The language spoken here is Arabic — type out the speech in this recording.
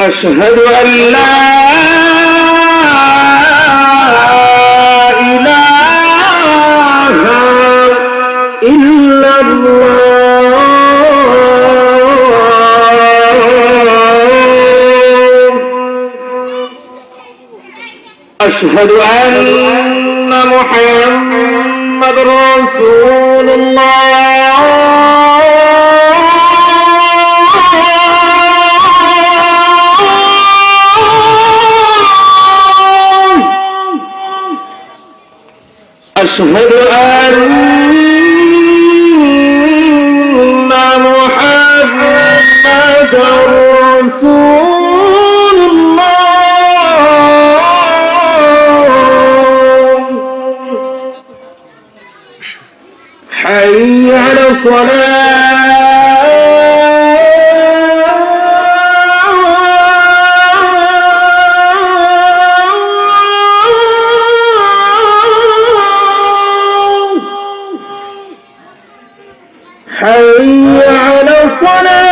أشهد أن لا إله إلا الله أشهد أن محمد رسول الله أشهد أن محمد رسول الله حي على الصلاة حي على الصلاة